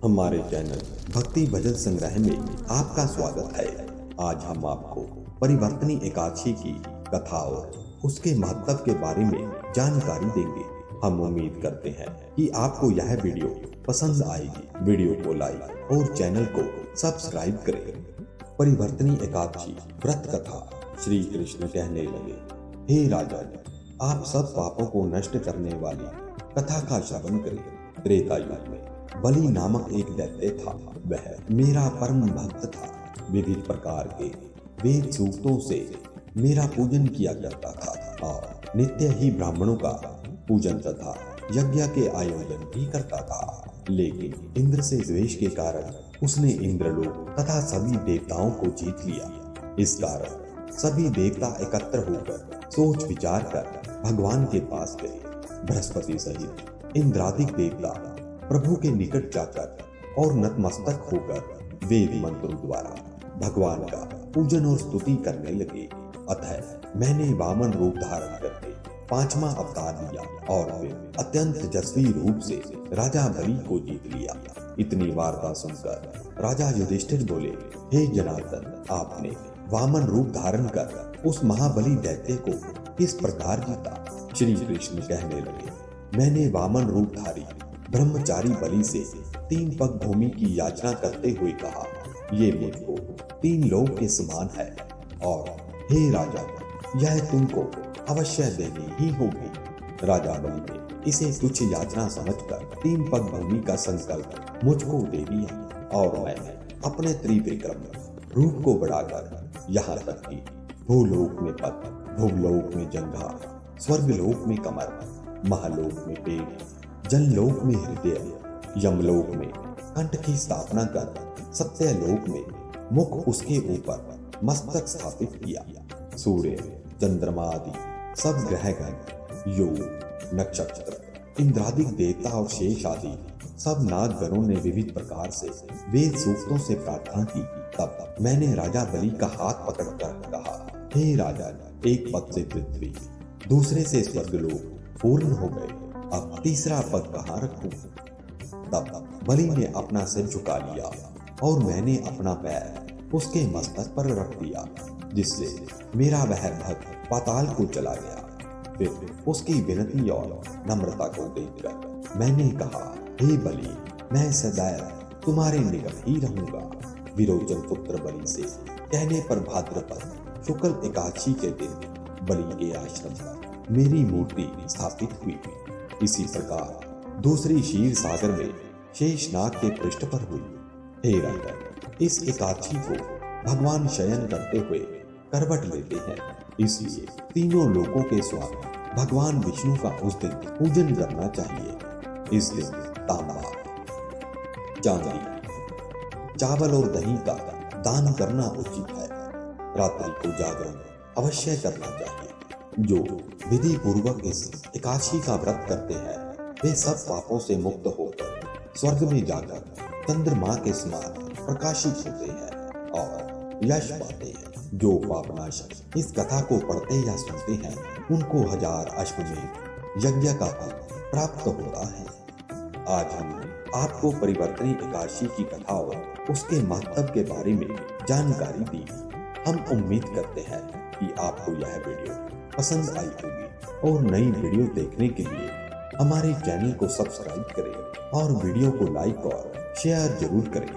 हमारे चैनल भक्ति भजन संग्रह में आपका स्वागत है। आज हम आपको परिवर्तनी एकादशी की कथा और उसके महत्व के बारे में जानकारी देंगे। हम उम्मीद करते हैं कि आपको यह वीडियो पसंद आएगी। वीडियो को लाइक और चैनल को सब्सक्राइब करें। परिवर्तनी एकादशी व्रत कथा। श्री कृष्ण कहने लगे, हे राजन, आप सब पापों को नष्ट करने वाली कथा का श्रवण करें। त्रेता युग में बलि नामक एक दैत्य था। वह मेरा परम भक्त था। विविध प्रकार के वेद सूक्तों से मेरा पूजन किया करता था और नित्य ही ब्राह्मणों का पूजन तथा यज्ञ के आयोजन भी करता था। लेकिन इंद्र से द्वेष के कारण उसने इंद्रलोक तथा सभी देवताओं को जीत लिया। इस कारण सभी देवता एकत्र होकर सोच विचार कर भगवान के पास गए। बृहस्पति सहित इंद्रादिक देवता प्रभु के निकट जाकर और नतमस्तक होकर वेद मंत्रों द्वारा भगवान का पूजन और स्तुति करने लगे। अतः मैंने वामन रूप धारण करके पांचवा अवतार लिया और फिर अत्यंत तेजस्वी रूप से राजा बलि को जीत लिया। इतनी वार्ता सुनकर राजा युधिष्ठिर बोले, हे जनार्दन, आपने वामन रूप धारण कर उस महाबली दैत्य को किस प्रकार जीता? श्री कृष्ण कहने लगे, मैंने वामन रूपधारी ब्रह्मचारी बलि से 3 पग भूमि की याचना करते हुए कहा, ये मुझको 3 लोक के समान है और हे राजा, यह तुमको अवश्य देनी ही होगी। राजा बलि ने इसे तुच्छ याचना समझकर 3 पग भूमि का संकल्प मुझको दे दिया और मैंने अपने त्रिविक्रम रूप को बढ़ाकर यहाँ तक कि भूलोक में पद, भूलोक में जंघा, स्वर्गलोक में कमर, महालोक में पेट, जनलोक में हृदय, यमलोक में कंठ की स्थापना कर सत्यलोक में मुख उसके ऊपर मस्तक स्थापित किया। सूर्य, चंद्रमा आदि सब ग्रहगण, योग, नक्षत्र, इंद्रादिक देवता और शेष आदि सब नागगणों ने विविध प्रकार से वेद सूक्तों से प्रार्थना की। तब मैंने राजा बलि का हाथ पकड़कर कहा, हे राजा, एक पद से पृथ्वी, दूसरे से स्वर्गलोक पूर्ण हो गए, अब तीसरा पद कहाँ रखूं? तब बलि ने अपना सिर झुका लिया और मैंने अपना पैर उसके मस्तक पर रख दिया, जिससे मेरा वह भक्त पाताल को चला गया। फिर उसकी विनती और नम्रता को देखकर मैंने कहा, हे बलि, मैं सदैव तुम्हारे निकट ही रहूंगा। विरोचन पुत्र बलि से कहने पर भाद्रपद शुक्ल एकादशी के दिन बलि के आश्रम पर मेरी मूर्ति स्थापित हुई। इसी प्रकार दूसरी क्षीर सागर में शेषनाग के पृष्ठ पर हुई। हे राजन, इस एकादशी को भगवान शयन करते हुए करवट लेते हैं, इसलिए तीनों लोकों के स्वामी भगवान विष्णु का उस दिन पूजन करना चाहिए। इस दिन तांबा, चांदी, चावल और दही का दान करना उचित है। रात्रि को जागरण अवश्य करना चाहिए। जो विधि पूर्वक इस एकादशी का व्रत करते हैं वे सब पापों से मुक्त होकर स्वर्ग में जाकर चंद्रमा के समान प्रकाशित होते हैं और यश पाते हैं। जो पापनाशक इस कथा को पढ़ते या सुनते हैं उनको 1000 अश्वमेध यज्ञ का फल प्राप्त होता है। आज हमने आपको परिवर्तनी एकादशी की कथा और उसके महत्व के बारे में जानकारी दी। हम उम्मीद करते हैं कि आपको यह वीडियो पसंद आई होगी और नई वीडियो देखने के लिए हमारे चैनल को सब्सक्राइब करें और वीडियो को लाइक और शेयर जरूर करें।